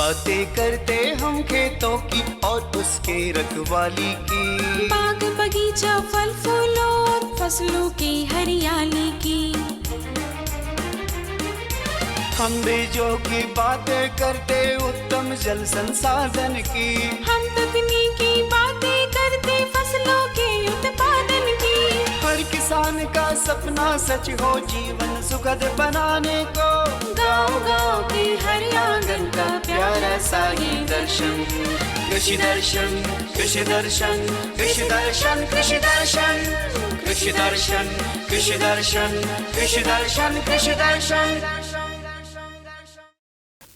बातें करते हम खेतों की और उसके रखवाली की, बाग बगीचा फल फूलों और फसलों की हरियाली की। हम बीजों की बातें करते उत्तम जल संसाधन की, हम तकनीकी बातें करते फसलों के उत्पादन की। हर किसान का सपना सच हो जीवन सुखद बनाने को, गाँव-गाँव के हर आंगन का प्यारा सा ये दर्शन। कृषि दर्शन, कृषि दर्शन, कृषि दर्शन, कृषि दर्शन, कृषि दर्शन, कृषि दर्शन, कृषि दर्शन, कृषि दर्शन।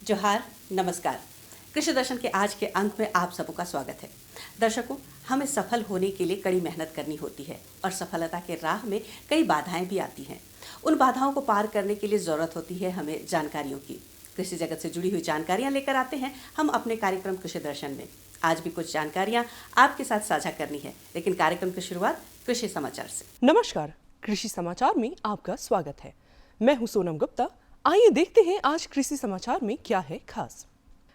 जोहार, नमस्कार। कृषि दर्शन के आज के अंक में आप सबका स्वागत है। दर्शकों, हमें सफल होने के लिए कड़ी मेहनत करनी होती है और सफलता के राह में कई बाधाएं भी आती हैं। उन बाधाओं को पार करने के लिए ज़रूरत होती है हमें जानकारियों की। कृषि जगत से जुड़ी हुई जानकारियां लेकर आते हैं हम अपने कार्यक्रम कृषि दर्शन में। आज भी कुछ जानकारियां आपके साथ साझा करनी है, लेकिन कार्यक्रम की शुरुआत कृषि समाचार से। नमस्कार, कृषि समाचार में आपका स्वागत है। मैं हूं सोनम गुप्ता। आइए देखते हैं आज कृषि समाचार में क्या है खास।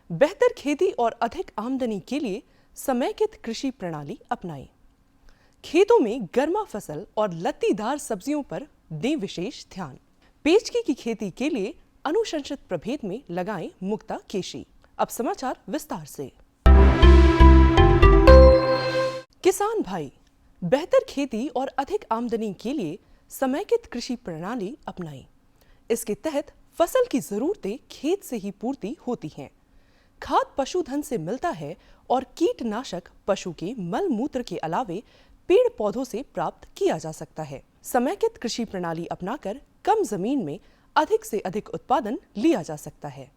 बेहतर खेती और अधिक आमदनी के लिए समेकित कृषि प्रणाली अपनाएं। खेतों में गर्मा फसल और लत्तीदार सब्जियों पर दें विशेष ध्यान। पेचकी की खेती के लिए अनुशंसित प्रभेद में लगाएं मुक्ता केशी। अब समाचार विस्तार से। किसान भाई, बेहतर खेती और अधिक आमदनी के लिए समेकित कृषि प्रणाली अपनाएं। इसके तहत फसल की जरूरतें खेत से ही पूर्ति होती हैं। खाद पशुधन से मिलता है और कीटनाशक पशु के मल मूत्र के अलावे पेड़ पौधों से प्राप्त किया जा सकता है। समेकित कृषि प्रणाली अपनाकर कम जमीन में अधिक से अधिक उत्पादन लिया जा सकता है।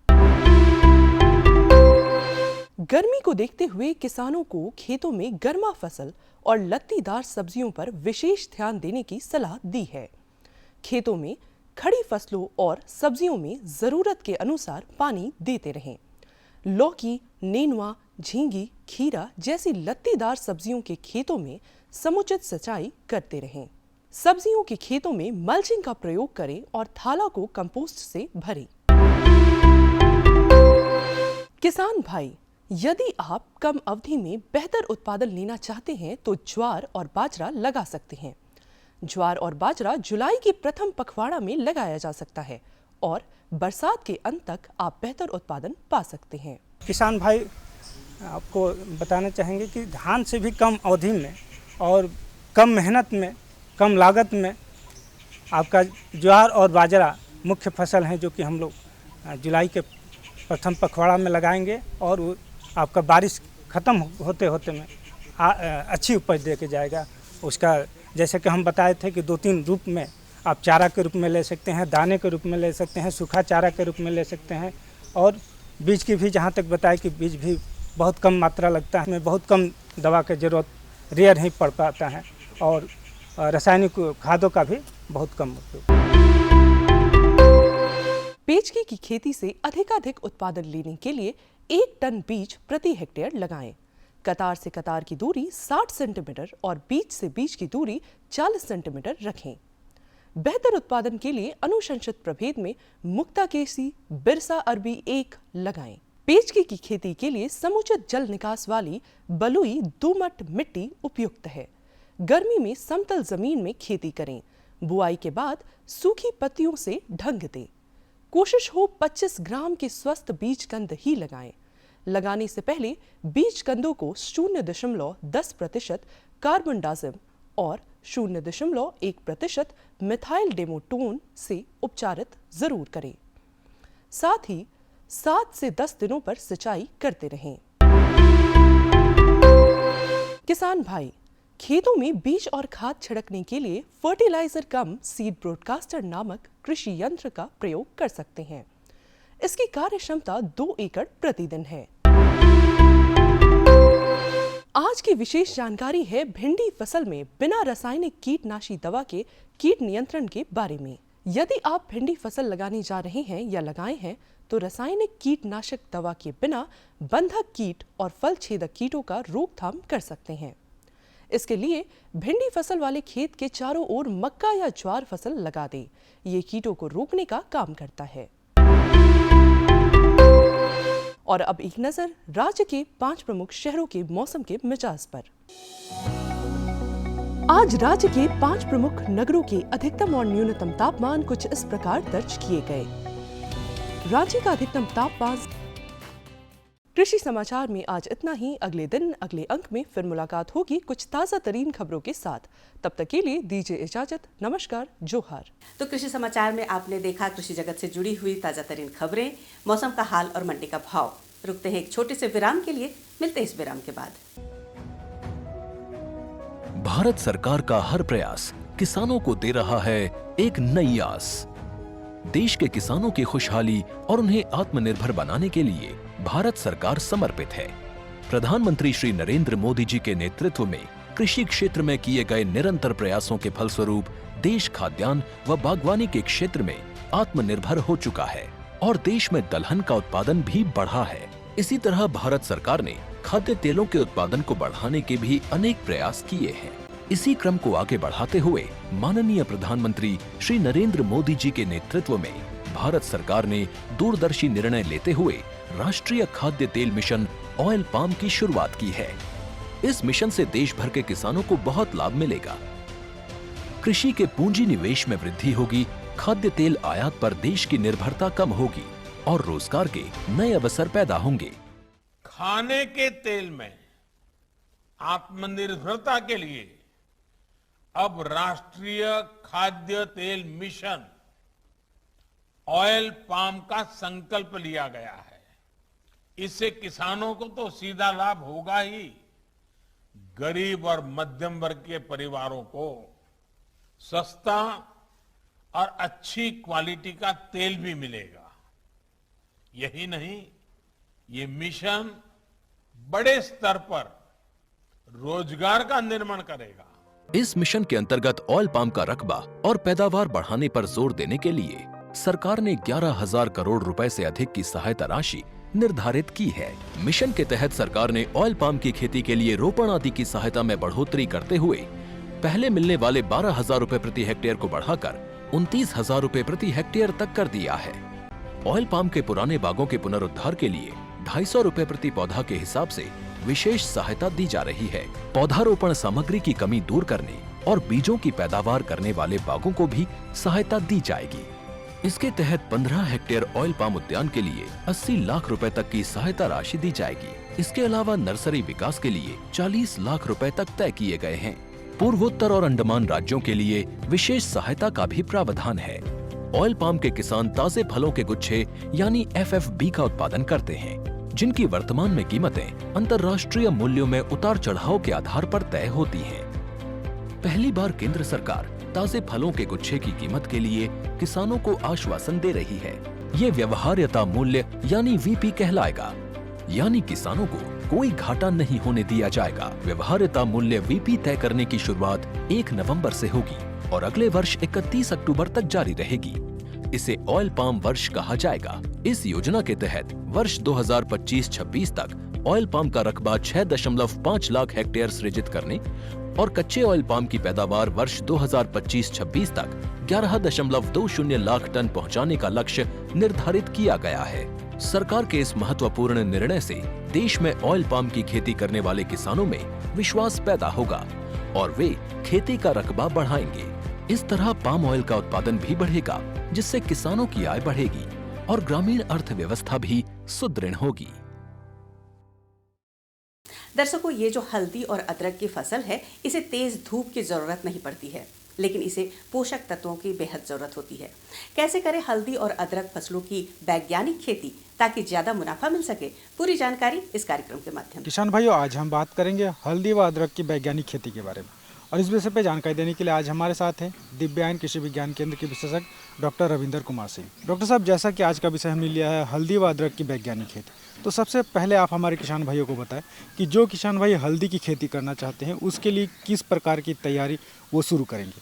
गर्मी को देखते हुए किसानों को खेतों में गर्मा फसल और लत्तीदार सब्जियों पर विशेष ध्यान देने की सलाह दी है। खेतों में खड़ी फसलों और सब्जियों में जरूरत के अनुसार पानी देते रहें। लौकी, नेनुआ, झींगी, खीरा जैसी लत्तीदार सब्जियों के खेतों में समुचित सिंचाई करते रहें। सब्जियों के खेतों में मल्चिंग का प्रयोग करें और थाला को कंपोस्ट से भरें। किसान भाई, यदि आप कम अवधि में बेहतर उत्पादन लेना चाहते हैं तो ज्वार और बाजरा लगा सकते हैं। ज्वार और बाजरा जुलाई के प्रथम पखवाड़ा में लगाया जा सकता है और बरसात के अंत तक आप बेहतर उत्पादन पा सकते हैं। किसान भाई, आपको बताना चाहेंगे कि धान से भी कम अवधि में और कम मेहनत में, कम लागत में आपका ज्वार और बाजरा मुख्य फसल हैं, जो कि हम लोग जुलाई के प्रथम पखवाड़ा में लगाएंगे और वो आपका बारिश ख़त्म होते होते में अच्छी उपज दे के जाएगा। उसका जैसे कि हम बताए थे कि 2-3 रूप में आप चारा के रूप में ले सकते हैं, दाने के रूप में ले सकते हैं, सूखा चारा के रूप में ले सकते हैं और बीज की भी जहाँ तक बताए कि बीज भी बहुत कम मात्रा लगता है, में बहुत कम दवा की ज़रूरत रेयर ही पड़ पाता है और रासायनिक खादों का भी बहुत कम उपयोग। पेचकी की खेती से अधिकाधिक उत्पादन लेने के लिए 1 टन बीज प्रति हेक्टेयर लगाएं। कतार से कतार की दूरी 60 सेंटीमीटर और बीज से बीज की दूरी 40 सेंटीमीटर रखें। बेहतर उत्पादन के लिए अनुशंसित प्रभेद में मुक्ता केसी, बिरसा अरबी 1 लगाएं। पेचकी की खेती के लिए समुचित जल निकास वाली बलुई दोमट मिट्टी उपयुक्त है। गर्मी में समतल जमीन में खेती करें। बुआई के बाद सूखी पत्तियों से ढंक दें। कोशिश हो 25 ग्राम के स्वस्थ बीज कंद ही लगाएं। लगाने से पहले बीज कंदों को 0.10% कार्बनडाजिम और 0.1% मिथाइल डेमोटोन से उपचारित जरूर करें। साथ ही 7 से 10 दिनों पर सिंचाई करते रहें। किसान भाई, खेतों में बीज और खाद छिड़कने के लिए फर्टिलाइजर कम सीड ब्रॉडकास्टर नामक कृषि यंत्र का प्रयोग कर सकते हैं। इसकी कार्य क्षमता 2 एकड़ प्रतिदिन है। आज की विशेष जानकारी है भिंडी फसल में बिना रासायनिक कीटनाशी दवा के कीट नियंत्रण के बारे में। यदि आप भिंडी फसल लगाने जा रहे हैं या लगाए हैं तो रासायनिक कीटनाशक दवा के बिना बंधक कीट और फल छेदक कीटों का रोकथाम कर सकते हैं। इसके लिए भिंडी फसल वाले खेत के चारों ओर मक्का या ज्वार फसल लगा दें। ये कीटों को रोकने का काम करता है। और अब एक नजर राज्य के 5 प्रमुख शहरों के मौसम के मिजाज पर। आज राज्य के 5 प्रमुख नगरों के अधिकतम और न्यूनतम तापमान कुछ इस प्रकार दर्ज किए गए। राज्य का अधिकतम तापमान। कृषि समाचार में आज इतना ही। अगले दिन अगले अंक में फिर मुलाकात होगी कुछ ताजा तरीन खबरों के साथ। तब तक के लिए दीजिए इजाजत। नमस्कार, जोहार। तो कृषि समाचार में आपने देखा कृषि जगत से जुड़ी हुई ताजा तरीन खबरें, मौसम का हाल और मंडी का भाव। रुकते हैं एक छोटे से विराम के लिए, मिलते हैं इस विराम के बाद। भारत सरकार का हर प्रयास किसानों को दे रहा है एक नई आस। देश के किसानों की खुशहाली और उन्हें आत्मनिर्भर बनाने के लिए भारत सरकार समर्पित है। प्रधानमंत्री श्री नरेंद्र मोदी जी के नेतृत्व में कृषि क्षेत्र में किए गए निरंतर प्रयासों के फलस्वरूप देश खाद्यान्न व बागवानी के क्षेत्र में आत्मनिर्भर हो चुका है और देश में दलहन का उत्पादन भी बढ़ा है। इसी तरह भारत सरकार ने खाद्य तेलों के उत्पादन को बढ़ाने के भी अनेक प्रयास किए हैं। इसी क्रम को आगे बढ़ाते हुए माननीय प्रधानमंत्री श्री नरेंद्र मोदी जी के नेतृत्व में भारत सरकार ने दूरदर्शी निर्णय लेते हुए राष्ट्रीय खाद्य तेल मिशन ऑयल पाम की शुरुआत की है। इस मिशन से देश भर के किसानों को बहुत लाभ मिलेगा। कृषि के पूंजी निवेश में वृद्धि होगी, खाद्य तेल आयात पर देश की निर्भरता कम होगी और रोजगार के नए अवसर पैदा होंगे। खाने के तेल में आत्मनिर्भरता के लिए अब राष्ट्रीय खाद्य तेल मिशन ऑयल पाम का संकल्प लिया गया है। इससे किसानों को तो सीधा लाभ होगा ही, गरीब और मध्यम वर्ग के परिवारों को सस्ता और अच्छी क्वालिटी का तेल भी मिलेगा। यही नहीं, ये मिशन बड़े स्तर पर रोजगार का निर्माण करेगा। इस मिशन के अंतर्गत ऑयल पाम का रकबा और पैदावार बढ़ाने पर जोर देने के लिए सरकार ने 11,000 करोड़ रुपए से अधिक की सहायता राशि निर्धारित की है। मिशन के तहत सरकार ने ऑयल पाम की खेती के लिए रोपण आदि की सहायता में बढ़ोतरी करते हुए पहले मिलने वाले 12,000 रुपए प्रति हेक्टेयर को बढ़ाकर 29,000 रुपए प्रति हेक्टेयर तक कर दिया है। ऑयल पाम के पुराने बागों के पुनरुद्धार के लिए 250 रुपए प्रति पौधा के हिसाब से विशेष सहायता दी जा रही है। पौधारोपण सामग्री की कमी दूर करने और बीजों की पैदावार करने वाले बागों को भी सहायता दी जाएगी। इसके तहत 15 हेक्टेयर ऑयल पाम उद्यान के लिए 80 लाख रुपए तक की सहायता राशि दी जाएगी। इसके अलावा नर्सरी विकास के लिए 40 लाख रुपए तक तय किए गए हैं। पूर्वोत्तर और अंडमान राज्यों के लिए विशेष सहायता का भी प्रावधान है। ऑयल पाम के किसान ताजे फलों के गुच्छे यानी FFB का उत्पादन करते हैं, जिनकी वर्तमान में कीमतें अंतर्राष्ट्रीय मूल्यों में उतार चढ़ाव के आधार पर तय होती हैं। पहली बार केंद्र सरकार ताजे फलों के गुच्छे की कीमत के लिए किसानों को आश्वासन दे रही है। ये व्यवहार्यता मूल्य यानी VP कहलाएगा, यानी किसानों को कोई घाटा नहीं होने दिया जाएगा। व्यवहार्यता मूल्य VP तय करने की शुरुआत 1 नवंबर से होगी और अगले वर्ष 31 अक्टूबर तक जारी रहेगी। इसे ऑयल पाम वर्ष कहा जाएगा। इस योजना के तहत वर्ष 2025-26 तक ऑयल पाम का रकबा 6.5 लाख हेक्टेयर सृजित करने और कच्चे ऑयल पाम की पैदावार वर्ष 2025-26 तक 11.20 लाख टन पहुंचाने का लक्ष्य निर्धारित किया गया है। सरकार के इस महत्वपूर्ण निर्णय से देश में ऑयल पाम की खेती करने वाले किसानों में विश्वास पैदा होगा और वे खेती का रकबा बढ़ाएंगे। इस तरह पाम ऑयल का उत्पादन भी बढ़ेगा, जिससे किसानों की आय बढ़ेगी और ग्रामीण अर्थव्यवस्था भी सुदृढ़ होगी। दर्शकों, ये जो हल्दी और अदरक की फसल है, इसे तेज धूप की जरूरत नहीं पड़ती है, लेकिन इसे पोषक तत्वों की बेहद जरूरत होती है। कैसे करें हल्दी और अदरक फसलों की वैज्ञानिक खेती ताकि ज्यादा मुनाफा मिल सके? पूरी जानकारी इस कार्यक्रम के माध्यम से। किसान भाइयों, आज हम बात करेंगे हल्दी व अदरक की वैज्ञानिक खेती के बारे में और इस विषय पर जानकारी देने के लिए आज हमारे साथ हैं दिव्यांग कृषि विज्ञान केंद्र के विशेषज्ञ डॉक्टर रविंदर कुमार सिंह। डॉक्टर साहब, जैसा कि आज का विषय हमने लिया है हल्दी व अदरक की वैज्ञानिक खेती, तो सबसे पहले आप हमारे किसान भाइयों को बताएं कि जो किसान भाई हल्दी की खेती करना चाहते हैं उसके लिए किस प्रकार की तैयारी वो शुरू करेंगे।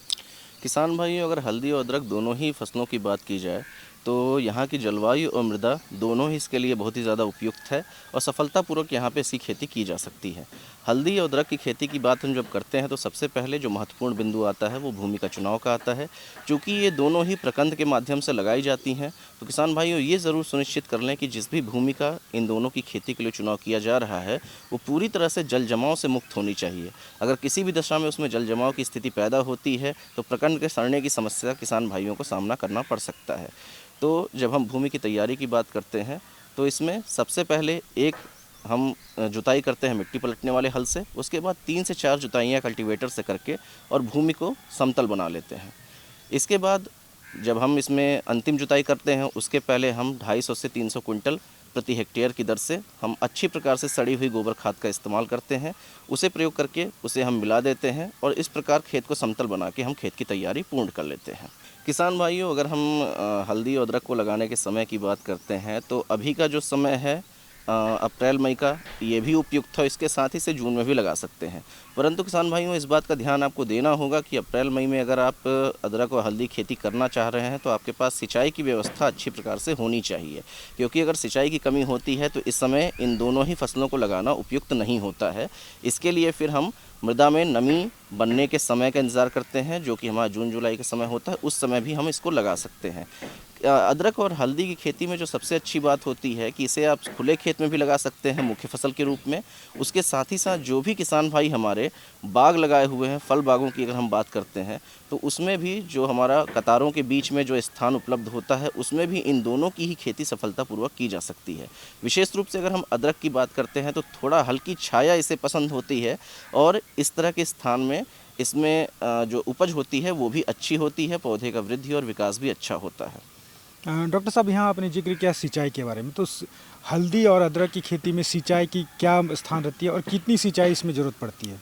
किसान भाइयों, अगर हल्दी और अदरक दोनों ही फसलों की बात की जाए तो यहाँ की जलवायु और मृदा दोनों ही इसके लिए बहुत ही ज़्यादा उपयुक्त है और सफलतापूर्वक यहाँ पे इसकी खेती की जा सकती है। हल्दी और अदरक की खेती की बात हम जब करते हैं तो सबसे पहले जो महत्वपूर्ण बिंदु आता है वो भूमि का चुनाव का आता है। चूँकि ये दोनों ही प्रकंद के माध्यम से लगाई जाती हैं तो किसान भाइयों ये ज़रूर सुनिश्चित कर लें कि जिस भी भूमि का इन दोनों की खेती के लिए चुनाव किया जा रहा है वो पूरी तरह से जल जमाव से मुक्त होनी चाहिए। अगर किसी भी दशा में उसमें जल जमाव की स्थिति पैदा होती है तो प्रकंद के सड़ने की समस्या किसान भाइयों को सामना करना पड़ सकता है। तो जब हम भूमि की तैयारी की बात करते हैं तो इसमें सबसे पहले एक हम जुताई करते हैं मिट्टी पलटने वाले हल से, उसके बाद 3 से 4 जुताइयाँ कल्टीवेटर से करके और भूमि को समतल बना लेते हैं। इसके बाद जब हम इसमें अंतिम जुताई करते हैं उसके पहले हम 250 से 300 कुंटल प्रति हेक्टेयर की दर से हम अच्छी प्रकार से सड़ी हुई गोबर खाद का इस्तेमाल करते हैं। उसे प्रयोग करके उसे हम मिला देते हैं और इस प्रकार खेत को समतल बना के हम खेत की तैयारी पूर्ण कर लेते हैं। किसान भाइयों, अगर हम हल्दी और अदरक को लगाने के समय की बात करते हैं तो अभी का जो समय है अप्रैल मई का ये भी उपयुक्त है, इसके साथ ही से जून में भी लगा सकते हैं। परंतु किसान भाइयों इस बात का ध्यान आपको देना होगा कि अप्रैल मई में अगर आप अदरक और हल्दी खेती करना चाह रहे हैं तो आपके पास सिंचाई की व्यवस्था अच्छी प्रकार से होनी चाहिए, क्योंकि अगर सिंचाई की कमी होती है तो इस समय इन दोनों ही फसलों को लगाना उपयुक्त नहीं होता है। इसके लिए फिर हम मृदा में नमी बनने के समय का इंतज़ार करते हैं, जो कि हमारा जून जुलाई का समय होता है, उस समय भी हम इसको लगा सकते हैं। अदरक और हल्दी की खेती में जो सबसे अच्छी बात होती है कि इसे आप खुले खेत में भी लगा सकते हैं मुख्य फसल के रूप में। उसके साथ ही साथ जो भी किसान भाई हमारे बाग लगाए हुए हैं, फल बागों की अगर हम बात करते हैं तो उसमें भी जो हमारा कतारों के बीच में जो स्थान उपलब्ध होता है उसमें भी इन दोनों की ही खेती सफलतापूर्वक की जा सकती है। विशेष रूप से अगर हम अदरक की बात करते हैं तो थोड़ा हल्की छाया इसे पसंद होती है और इस तरह के स्थान में इसमें जो उपज होती है वो भी अच्छी होती है, पौधे का वृद्धि और विकास भी अच्छा होता है। डॉक्टर साहब, यहाँ आपने जिक्र किया सिंचाई के बारे में, तो हल्दी और अदरक की खेती में सिंचाई की क्या स्थान रहती है और कितनी सिंचाई इसमें ज़रूरत पड़ती है?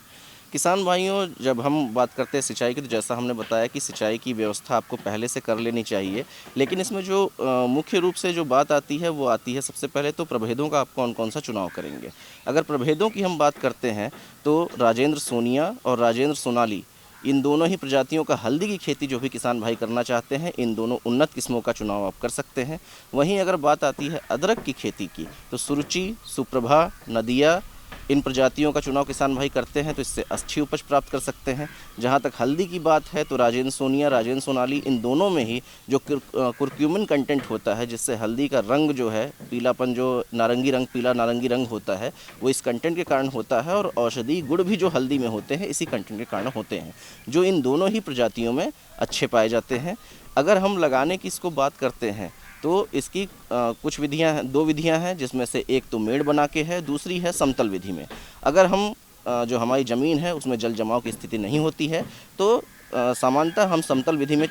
किसान भाइयों, जब हम बात करते हैं सिंचाई की तो जैसा हमने बताया कि सिंचाई की व्यवस्था आपको पहले से कर लेनी चाहिए, लेकिन इसमें जो मुख्य रूप से जो बात आती है वो आती है सबसे पहले तो प्रभेदों का आप कौन कौन सा चुनाव करेंगे। अगर प्रभेदों की हम बात करते हैं तो राजेंद्र सोनिया और राजेंद्र सोनाली, इन दोनों ही प्रजातियों का हल्दी की खेती जो भी किसान भाई करना चाहते हैं इन दोनों उन्नत किस्मों का चुनाव आप कर सकते हैं। वहीं अगर बात आती है अदरक की खेती की तो सुरुचि, सुप्रभा, नदिया, इन प्रजातियों का चुनाव किसान भाई करते हैं तो इससे अच्छी उपज प्राप्त कर सकते हैं। जहां तक हल्दी की बात है तो राजेंद्र सोनिया, राजेंद्र सोनाली, इन दोनों में ही जो कुर्क्यूमिन कंटेंट होता है जिससे हल्दी का रंग जो है पीलापन, जो नारंगी रंग, पीला नारंगी रंग होता है वो इस कंटेंट के कारण होता है और औषधीय गुण भी जो हल्दी में होते हैं इसी कंटेंट के कारण होते हैं, जो इन दोनों ही प्रजातियों में अच्छे पाए जाते हैं। अगर हम लगाने की इसको बात करते हैं तो इसकी कुछ विधियां हैं, 2 विधियां हैं, जिसमें से एक तो मेड़ बना के है, दूसरी है समतल विधि में। अगर हम जो हमारी ज़मीन है उसमें जल जमाव की स्थिति नहीं होती है तो सामान्यतः हम समतल विधि में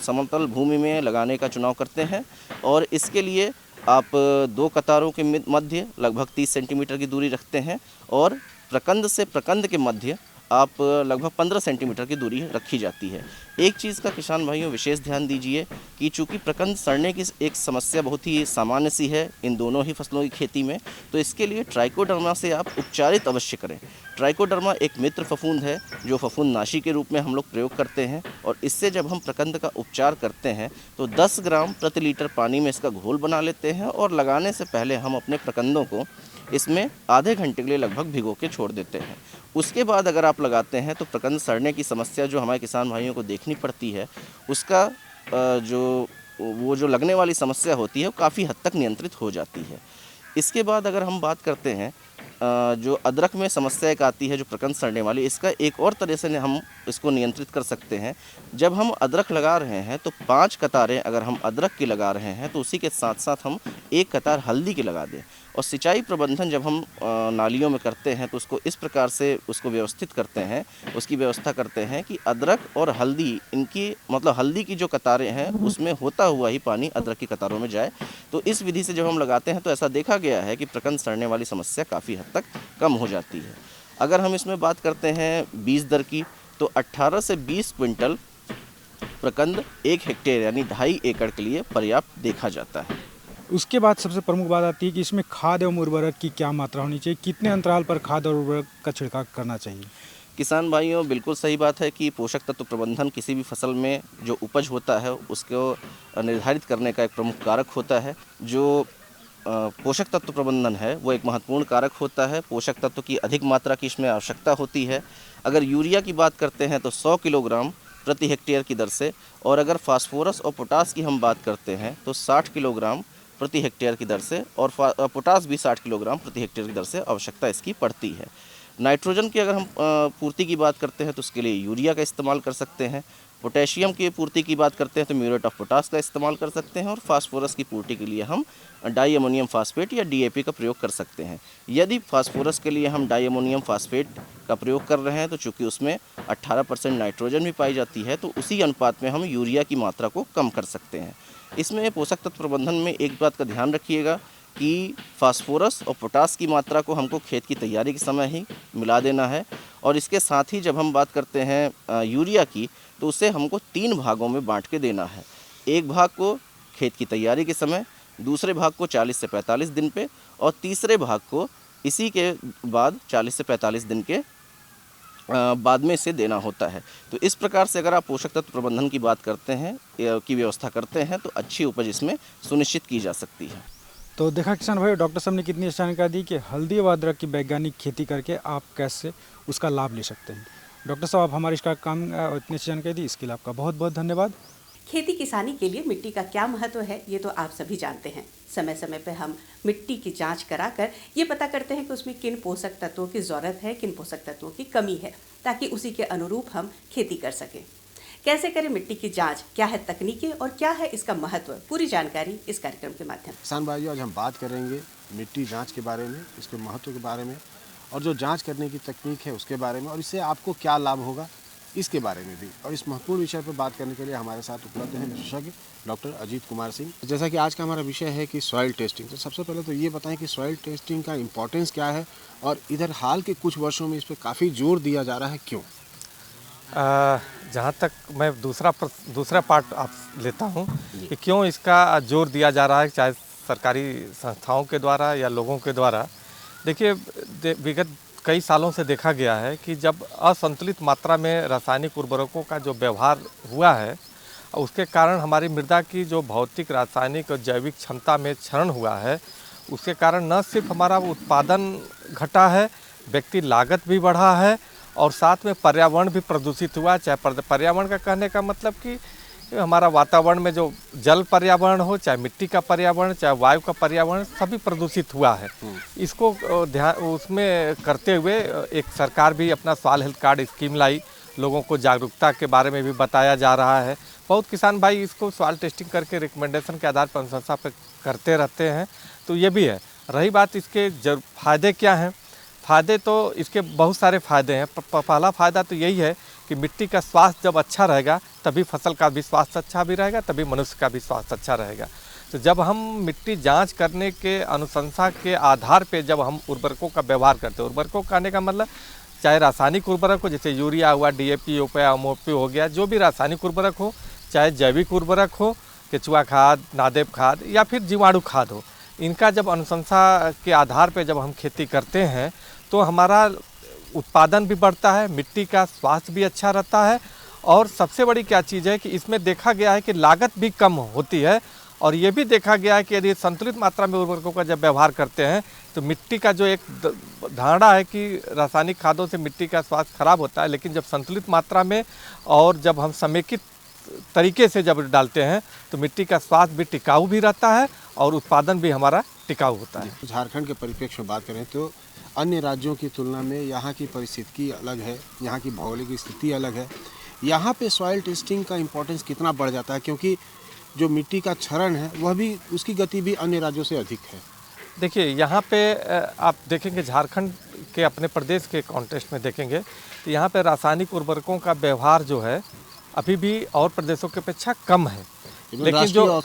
समतल भूमि में लगाने का चुनाव करते हैं और इसके लिए आप 2 कतारों के मध्य लगभग 30 सेंटीमीटर की दूरी रखते हैं और प्रकंद से प्रकंद के मध्य आप लगभग 15 सेंटीमीटर की दूरी रखी जाती है। एक चीज़ का किसान भाइयों विशेष ध्यान दीजिए कि चूँकि प्रकंद सड़ने की एक समस्या बहुत ही सामान्य सी है इन दोनों ही फसलों की खेती में, तो इसके लिए ट्राइकोडर्मा से आप उपचारित अवश्य करें। ट्राइकोडर्मा एक मित्र फफूंद है जो फफूंद नाशी के रूप में हम लोग प्रयोग करते हैं और इससे जब हम प्रकंद का उपचार करते हैं तो 10 ग्राम प्रति लीटर पानी में इसका घोल बना लेते हैं और लगाने से पहले हम अपने प्रकंदों को इसमें आधे घंटे के लिए लगभग भिगो के छोड़ देते हैं। उसके बाद अगर आप लगाते हैं तो प्रकंद सड़ने की समस्या जो हमारे किसान भाइयों को देखनी पड़ती है उसका जो लगने वाली समस्या होती है वो काफ़ी हद तक नियंत्रित हो जाती है। इसके बाद अगर हम बात करते हैं जो अदरक में समस्या एक आती है जो प्रकंद सड़ने वाली, इसका एक और तरह से हम इसको नियंत्रित कर सकते हैं। जब हम अदरक लगा रहे हैं तो 5 कतारें अगर हम अदरक की लगा रहे हैं तो उसी के साथ साथ हम 1 कतार हल्दी की लगा दें। और सिंचाई प्रबंधन जब हम नालियों में करते हैं तो उसको इस प्रकार से उसको व्यवस्थित करते हैं, उसकी व्यवस्था करते हैं कि अदरक और हल्दी इनकी मतलब हल्दी की जो कतारें हैं उसमें होता हुआ ही पानी अदरक की कतारों में जाए। तो इस विधि से जब हम लगाते हैं तो ऐसा देखा गया है कि प्रकंद सड़ने वाली समस्या काफ़ी हद तक कम हो जाती है। अगर हम इसमें बात करते हैं बीज दर की तो 18 से 20 क्विंटल प्रकंद 1 हेक्टेयर यानी 2.5 एकड़ के लिए पर्याप्त देखा जाता है। उसके बाद सबसे प्रमुख बात आती है कि इसमें खाद एवं उर्वरक की क्या मात्रा होनी चाहिए, कितने अंतराल पर खाद और उर्वरक का छिड़काव करना चाहिए? किसान भाइयों, बिल्कुल सही बात है कि पोषक तत्व प्रबंधन किसी भी फसल में जो उपज होता है उसको निर्धारित करने का एक प्रमुख कारक होता है। जो पोषक तत्व प्रबंधन है वो एक महत्वपूर्ण कारक होता है। पोषक तत्व की अधिक मात्रा की इसमें आवश्यकता होती है। अगर यूरिया की बात करते हैं तो 100 किलोग्राम प्रति हेक्टेयर की दर से, और अगर फास्फोरस और पोटास की हम बात करते हैं तो 60 किलोग्राम प्रति हेक्टेयर की दर से, और पोटास भी 60 किलोग्राम प्रति हेक्टेयर की दर से आवश्यकता इसकी पड़ती है। नाइट्रोजन की अगर हम पूर्ति की बात करते हैं तो उसके लिए यूरिया का इस्तेमाल कर सकते हैं। पोटेशियम की पूर्ति की बात करते हैं तो म्यूरेट ऑफ पोटास का इस्तेमाल कर सकते हैं, और फास्फोरस की पूर्ति के लिए हम डाई अमोनियम फास्फेट या DAP का प्रयोग कर सकते हैं। यदि फास्फोरस के लिए हम डाई अमोनियम फास्फेट का प्रयोग कर रहे हैं तो चूँकि उसमें 18% नाइट्रोजन भी पाई जाती है, तो उसी अनुपात में हम यूरिया की मात्रा को कम कर सकते हैं। इसमें पोषक तत्व प्रबंधन में एक बात का ध्यान रखिएगा कि फास्फोरस और पोटास की मात्रा को हमको खेत की तैयारी के समय ही मिला देना है, और इसके साथ ही जब हम बात करते हैं यूरिया की तो उसे हमको 3 भागों में बांट के देना है। एक भाग को खेत की तैयारी के समय, दूसरे भाग को 40 से 45 दिन पे, और तीसरे भाग को इसी के बाद 40 से 45 दिन के बाद में इसे देना होता है। तो इस प्रकार से अगर आप पोषक तत्व प्रबंधन की बात करते हैं की व्यवस्था करते हैं तो अच्छी उपज इसमें सुनिश्चित की जा सकती है। तो देखा किसान भाई, डॉक्टर साहब ने कितनी अच्छी जानकारी दी कि हल्दी व अदरक की वैज्ञानिक खेती करके आप कैसे उसका लाभ ले सकते हैं। डॉक्टर साहब, आप हमारे इसका काम इतनी अच्छी जानकारी दी, इसके लिए आपका बहुत बहुत धन्यवाद। खेती किसानी के लिए मिट्टी का क्या महत्व है ये तो आप सभी जानते हैं। समय समय पर हम मिट्टी की जांच कराकर ये पता करते हैं कि उसमें किन पोषक तत्वों की ज़रूरत है, किन पोषक तत्वों की कमी है, ताकि उसी के अनुरूप हम खेती कर सकें। कैसे करें मिट्टी की जांच, क्या है तकनीकें और क्या है इसका महत्व, पूरी जानकारी इस कार्यक्रम के माध्यम से। किसान भाइयों, आज हम बात करेंगे मिट्टी जांच के बारे में, इसके महत्व के बारे में, और जो जांच करने की तकनीक है उसके बारे में, और इससे आपको क्या लाभ होगा इसके बारे में भी। और इस महत्वपूर्ण विषय पर बात करने के लिए हमारे साथ उपलब्ध हैं विशेषज्ञ डॉक्टर अजीत कुमार सिंह। जैसा कि आज का हमारा विषय है कि सॉइल टेस्टिंग, तो सबसे पहले तो ये बताएं कि सॉइल टेस्टिंग का इम्पोर्टेंस क्या है, और इधर हाल के कुछ वर्षों में इस पर काफ़ी जोर दिया जा रहा है, क्यों? जहाँ तक मैं दूसरा पार्ट आप लेता हूँ कि क्यों इसका जोर दिया जा रहा है, चाहे सरकारी संस्थाओं के द्वारा या लोगों के द्वारा। देखिए, विगत कई सालों से देखा गया है कि जब असंतुलित मात्रा में रासायनिक उर्वरकों का जो व्यवहार हुआ है, उसके कारण हमारी मृदा की जो भौतिक, रासायनिक और जैविक क्षमता में क्षरण हुआ है, उसके कारण न सिर्फ हमारा उत्पादन घटा है, व्यक्ति लागत भी बढ़ा है, और साथ में पर्यावरण भी प्रदूषित हुआ। चाहे पर्यावरण का कहने का मतलब कि हमारा वातावरण में जो जल पर्यावरण हो, चाहे मिट्टी का पर्यावरण, चाहे वायु का पर्यावरण, सभी प्रदूषित हुआ है। इसको ध्यान उसमें करते हुए एक सरकार भी अपना सॉइल हेल्थ कार्ड स्कीम लाई, लोगों को जागरूकता के बारे में भी बताया जा रहा है। बहुत किसान भाई इसको सॉइल टेस्टिंग करके रिकमेंडेशन के आधार पर अनुशंसा पर करते रहते हैं, तो ये भी है। रही बात इसके फ़ायदे क्या हैं, फ़ायदे तो इसके बहुत सारे फ़ायदे हैं। पहला फ़ायदा तो यही है कि मिट्टी का स्वास्थ्य जब अच्छा रहेगा तभी फसल का भी स्वास्थ्य अच्छा भी रहेगा, तभी मनुष्य का भी स्वास्थ्य अच्छा रहेगा। तो जब हम मिट्टी जांच करने के अनुशंसा के आधार पे जब हम उर्वरकों का व्यवहार करते हैं, उर्वरकों कहने का मतलब चाहे रासायनिक उर्वरक हो, जैसे यूरिया हुआ, DAP हो गया, MOP हो गया, जो भी रासायनिक उर्वरक हो, चाहे जैविक उर्वरक हो, केचुआ खाद, नादेप खाद या फिर जीवाणु खाद हो, इनका जब अनुशंसा के आधार पे जब हम खेती करते हैं तो हमारा उत्पादन भी बढ़ता है, मिट्टी का स्वास्थ्य भी अच्छा रहता है, और सबसे बड़ी क्या चीज़ है कि इसमें देखा गया है कि लागत भी कम होती है। और ये भी देखा गया है कि यदि संतुलित मात्रा में उर्वरकों का जब व्यवहार करते हैं तो मिट्टी का जो एक धारणा है कि रासायनिक खादों से मिट्टी का स्वास्थ्य खराब होता है, लेकिन जब संतुलित मात्रा में और जब हम समेकित तरीके से जब डालते हैं तो मिट्टी का स्वास्थ्य भी टिकाऊ भी रहता है और उत्पादन भी हमारा टिकाऊ होता है। झारखंड के परिप्रेक्ष्य में बात करें तो अन्य राज्यों की तुलना में यहाँ की परिस्थिति अलग है, यहाँ की भौगोलिक स्थिति अलग है। यहाँ पे सॉइल टेस्टिंग का इम्पोर्टेंस कितना बढ़ जाता है, क्योंकि जो मिट्टी का क्षरण है वह भी, उसकी गति भी अन्य राज्यों से अधिक है। देखिए, यहाँ पे आप देखेंगे झारखंड के अपने प्रदेश के कॉन्टेक्स्ट में देखेंगे तो यहाँ पे रासायनिक उर्वरकों का व्यवहार जो है अभी भी और प्रदेशों की अपेक्षा कम है, लेकिन जो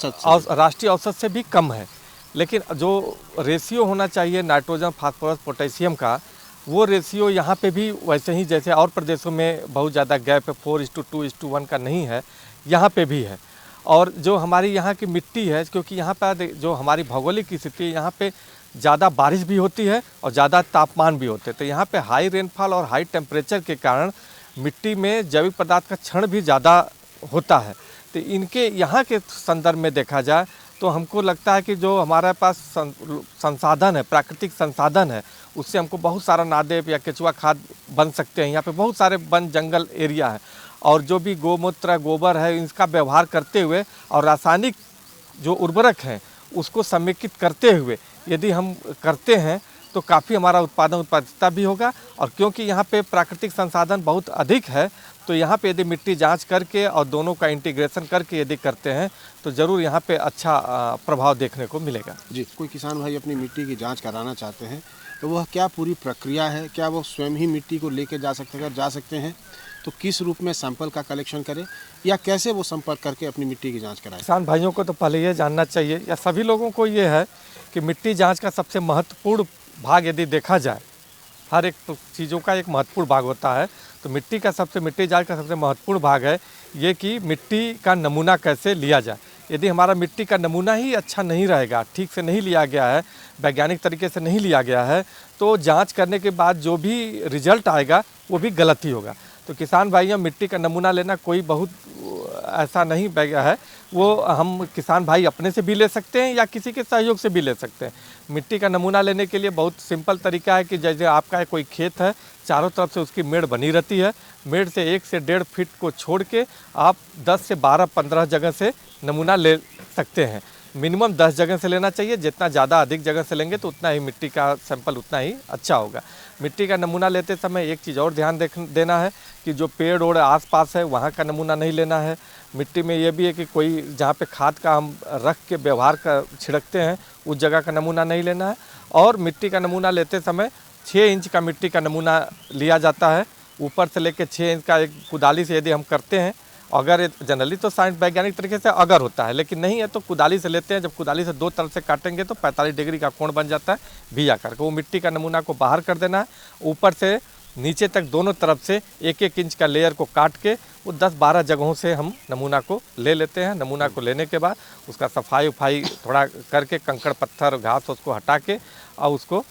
राष्ट्रीय औसत से भी कम है। लेकिन जो रेशियो होना चाहिए नाइट्रोजन, फास्फोरस, पोटेशियम का, वो रेशियो यहाँ पे भी वैसे ही जैसे और प्रदेशों में बहुत ज़्यादा गैप है, 4:2:1 का नहीं है, यहाँ पे भी है। और जो हमारी यहाँ की मिट्टी है, क्योंकि यहाँ पर जो हमारी भौगोलिक स्थिति है, यहाँ पे ज़्यादा बारिश भी होती है और ज़्यादा तापमान भी होते हैं। तो यहाँ पे हाई रेनफॉल और हाई टेम्परेचर के कारण मिट्टी में जैविक पदार्थ का क्षरण भी ज़्यादा होता है। तो इनके यहाँ के संदर्भ में देखा जाए तो हमको लगता है कि जो हमारे पास संसाधन है, प्राकृतिक संसाधन है, उससे हमको बहुत सारा नादेप या केचुआ खाद बन सकते हैं। यहाँ पे बहुत सारे वन जंगल एरिया है और जो भी गौमूत्र गोबर है इसका व्यवहार करते हुए और रासायनिक जो उर्वरक हैं उसको समेकित करते हुए यदि हम करते हैं तो काफ़ी हमारा उत्पादकता भी होगा। और क्योंकि यहाँ पे प्राकृतिक संसाधन बहुत अधिक है तो यहाँ पे यदि मिट्टी जांच करके और दोनों का इंटीग्रेशन करके यदि करते हैं तो ज़रूर यहाँ पे अच्छा प्रभाव देखने को मिलेगा। जी, कोई किसान भाई अपनी मिट्टी की जांच कराना चाहते हैं तो वह क्या पूरी प्रक्रिया है? क्या वो स्वयं ही मिट्टी को लेके जा सकते हैं तो किस रूप में सैंपल का कलेक्शन करें या कैसे वो संपर्क करके अपनी मिट्टी की जांच कराएं? किसान भाइयों को तो पहले ये जानना चाहिए या सभी लोगों को ये है कि मिट्टी जांच का सबसे महत्वपूर्ण भाग यदि देखा जाए, हर एक चीज़ों का एक महत्वपूर्ण भाग होता है, तो मिट्टी जांच का सबसे महत्वपूर्ण भाग है ये कि मिट्टी का नमूना कैसे लिया जाए। यदि हमारा मिट्टी का नमूना ही अच्छा नहीं रहेगा, ठीक से नहीं लिया गया है, वैज्ञानिक तरीके से नहीं लिया गया है, तो जांच करने के बाद जो भी रिजल्ट आएगा वो भी गलत ही होगा। तो किसान भाइयों, मिट्टी का नमूना लेना कोई बहुत ऐसा नहीं है, वो हम किसान भाई अपने से भी ले सकते हैं या किसी के सहयोग से भी ले सकते हैं। मिट्टी का नमूना लेने के लिए बहुत सिंपल तरीका है कि जैसे आपका कोई खेत है, चारों तरफ से उसकी मेड़ बनी रहती है, मेड़ से 1 से 1.5 फीट को छोड़ के आप 10 से 12-15 जगह से नमूना ले सकते हैं। मिनिमम 10 जगह से लेना चाहिए, जितना ज़्यादा अधिक जगह से लेंगे तो उतना ही मिट्टी का सैंपल उतना ही अच्छा होगा। मिट्टी का नमूना लेते समय एक चीज़ और ध्यान देना है कि जो पेड़ ओड़ आसपास है वहाँ का नमूना नहीं लेना है। मिट्टी में ये भी है कि कोई जहाँ पे खाद का हम रख के व्यवहार का छिड़कते हैं उस जगह का नमूना नहीं लेना है। और मिट्टी का नमूना लेते समय 6 इंच का मिट्टी का नमूना लिया जाता है, ऊपर से लेके 6 इंच का एक कुदाली से यदि हम करते हैं, अगर जनरली तो साइंस वैज्ञानिक तरीके से अगर होता है, लेकिन नहीं है तो कुदाली से लेते हैं। जब कुदाली से 2 तरफ से काटेंगे तो 45 डिग्री का कोण बन जाता है भी आकर के। वो मिट्टी का नमूना को बाहर कर देना है, ऊपर से नीचे तक दोनों तरफ से 1-1 इंच का लेयर को काट के वो 10-12 जगहों से हम नमूना को ले लेते हैं। नमूना को लेने के बाद उसका सफाई थोड़ा करके कंकड़ पत्थर घास उसको हटा के और उसको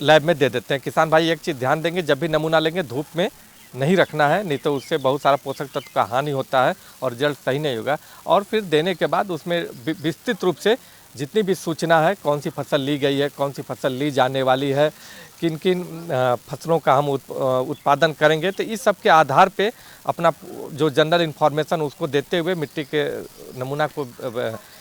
लैब में दे देते हैं। किसान भाई एक चीज़ ध्यान देंगे, जब भी नमूना लेंगे धूप में नहीं रखना है, नहीं तो उससे बहुत सारा पोषक तत्व का हानि होता है और रिजल्ट सही नहीं होगा। और फिर देने के बाद उसमें विस्तृत रूप से जितनी भी सूचना है, कौन सी फसल ली गई है, कौन सी फसल ली जाने वाली है, किन किन फसलों का हम उत्पादन करेंगे, तो इस सब के आधार पे अपना जो जनरल इन्फॉर्मेशन उसको देते हुए मिट्टी के नमूना को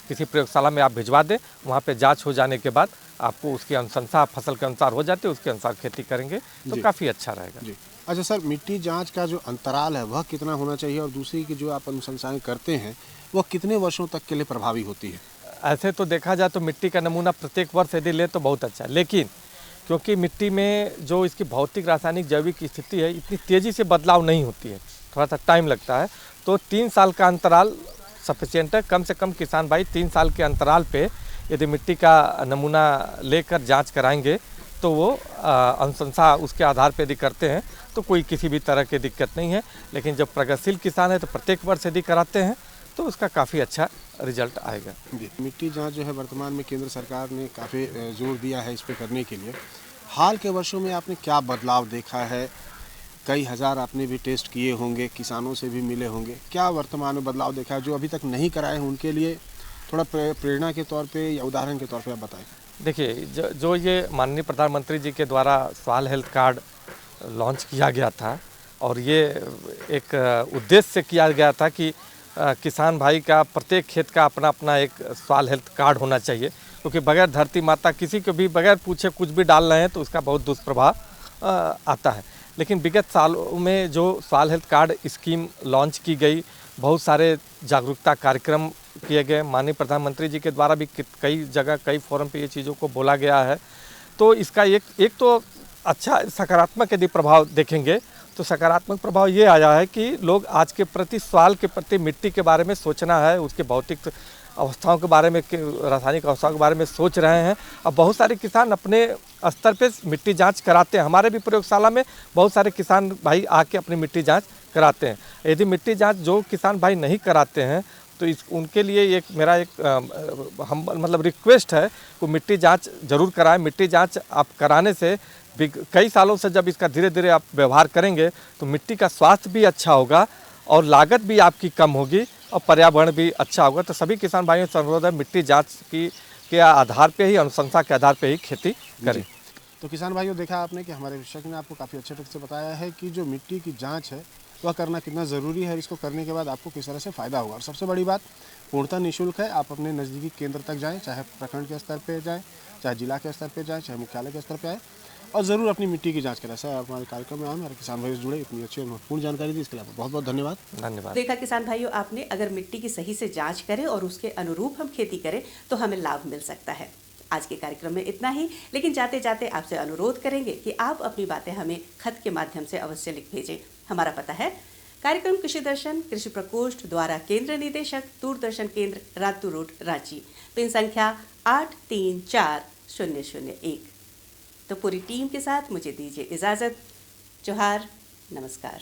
किसी प्रयोगशाला में आप भिजवा दें। वहाँ पे जांच हो जाने के बाद आपको उसकी अनुशंसा फसल के अनुसार हो जाती है, उसके अनुसार खेती करेंगे तो काफ़ी अच्छा रहेगा। जी, अच्छा सर, मिट्टी जांच का जो अंतराल है वह कितना होना चाहिए और दूसरी की जो आप अनुशंसाएं करते हैं वह कितने वर्षों तक के लिए प्रभावी होती है? ऐसे तो देखा जाए तो मिट्टी का नमूना प्रत्येक वर्ष यदि ले तो बहुत अच्छा है, लेकिन क्योंकि मिट्टी में जो इसकी भौतिक रासायनिक जैविक स्थिति है इतनी तेज़ी से बदलाव नहीं होती है, थोड़ा सा टाइम लगता है, तो 3 साल का अंतराल सफिशिएंट है। कम से कम किसान भाई 3 साल के अंतराल पे यदि मिट्टी का नमूना लेकर जांच कराएंगे तो वो अनुशंसा उसके आधार पर यदि करते हैं तो कोई किसी भी तरह की दिक्कत नहीं है। लेकिन जब प्रगतिशील किसान है तो प्रत्येक वर्ष यदि कराते हैं तो उसका काफ़ी अच्छा रिजल्ट आएगा। जी, मिट्टी जांच जो है वर्तमान में केंद्र सरकार ने काफ़ी जोर दिया है इस पे करने के लिए। हाल के वर्षों में आपने क्या बदलाव देखा है? कई हज़ार आपने भी टेस्ट किए होंगे, किसानों से भी मिले होंगे, क्या वर्तमान में बदलाव देखा है? जो अभी तक नहीं कराए हैं उनके लिए थोड़ा प्रेरणा के तौर पे या उदाहरण के तौर पे आप बताएं। देखिए, जो ये माननीय प्रधानमंत्री जी के द्वारा सवाल हेल्थ कार्ड लॉन्च किया गया था और ये एक उद्देश्य से किया गया था कि किसान भाई का प्रत्येक खेत का अपना अपना एक सवाल हेल्थ कार्ड होना चाहिए, क्योंकि बगैर धरती माता किसी को भी बगैर पूछे कुछ भी डाल रहे हैं तो उसका बहुत दुष्प्रभाव आता है। लेकिन विगत सालों में जो सवाल हेल्थ कार्ड स्कीम लॉन्च की गई, बहुत सारे जागरूकता कार्यक्रम किए गए, माननीय प्रधानमंत्री जी के द्वारा भी कई जगह कई फोरम पे ये चीज़ों को बोला गया है। तो इसका एक तो अच्छा सकारात्मक यदि प्रभाव देखेंगे तो सकारात्मक प्रभाव ये आया है कि लोग आज के प्रति सवाल के प्रति मिट्टी के बारे में सोचना है, उसके भौतिक अवस्थाओं के बारे में, रासायनिक अवस्थाओं के बारे में सोच रहे हैं। अब बहुत सारे किसान अपने स्तर पे मिट्टी जांच कराते हैं। हमारे भी प्रयोगशाला में बहुत सारे किसान भाई आके अपनी मिट्टी जांच कराते हैं। यदि मिट्टी जांच जो किसान भाई नहीं कराते हैं तो इस उनके लिए एक मेरा एक हम मतलब रिक्वेस्ट है, वो मिट्टी जांच जरूर कराएं। मिट्टी जांच आप कराने से कई सालों से जब इसका धीरे धीरे आप व्यवहार करेंगे तो मिट्टी का स्वास्थ्य भी अच्छा होगा और लागत भी आपकी कम होगी और पर्यावरण भी अच्छा होगा। तो सभी किसान भाइयों से अनुरोध है, मिट्टी जांच के आधार पे ही, अनुशंसा के आधार पे ही खेती करें। तो किसान भाइयों, देखा आपने कि हमारे विशेषज्ञ ने आपको काफ़ी अच्छे ढंग से बताया है कि जो मिट्टी की जांच है वह करना कितना ज़रूरी है, इसको करने के बाद आपको किस तरह से फ़ायदा होगा। और सबसे बड़ी बात, पूर्णतः निःशुल्क है। आप अपने नज़दीकी केंद्र तक जाएँ, चाहे प्रखंड के स्तर पर जाएँ, चाहे जिला के स्तर पर जाएँ, चाहे मुख्यालय के स्तर पर आए, और ज़रूर अपनी मिट्टी की जांच करें। सर, आप हमारे कार्यक्रम में आए, हमारे किसान भाई जुड़े, इतनी अच्छी और महत्वपूर्ण जानकारी दी, इसके लिए आपको बहुत बहुत धन्यवाद। धन्यवाद। देखा किसान भाइयों आपने, अगर मिट्टी की सही से जांच करें और उसके अनुरूप हम खेती करें तो हमें लाभ मिल सकता है। आज के कार्यक्रम में इतना ही, लेकिन जाते जाते आपसे अनुरोध करेंगे कि आप अपनी बातें हमें खत के माध्यम से अवश्य लिख भेजें। हमारा पता है कार्यक्रम कृषि दर्शन, कृषि प्रकोष्ठ द्वारा केंद्र निदेशक, दूरदर्शन केंद्र, रातू रोड, रांची, पिन संख्या 834001। तो पूरी टीम के साथ मुझे दीजिए इजाजत। जोहार, नमस्कार।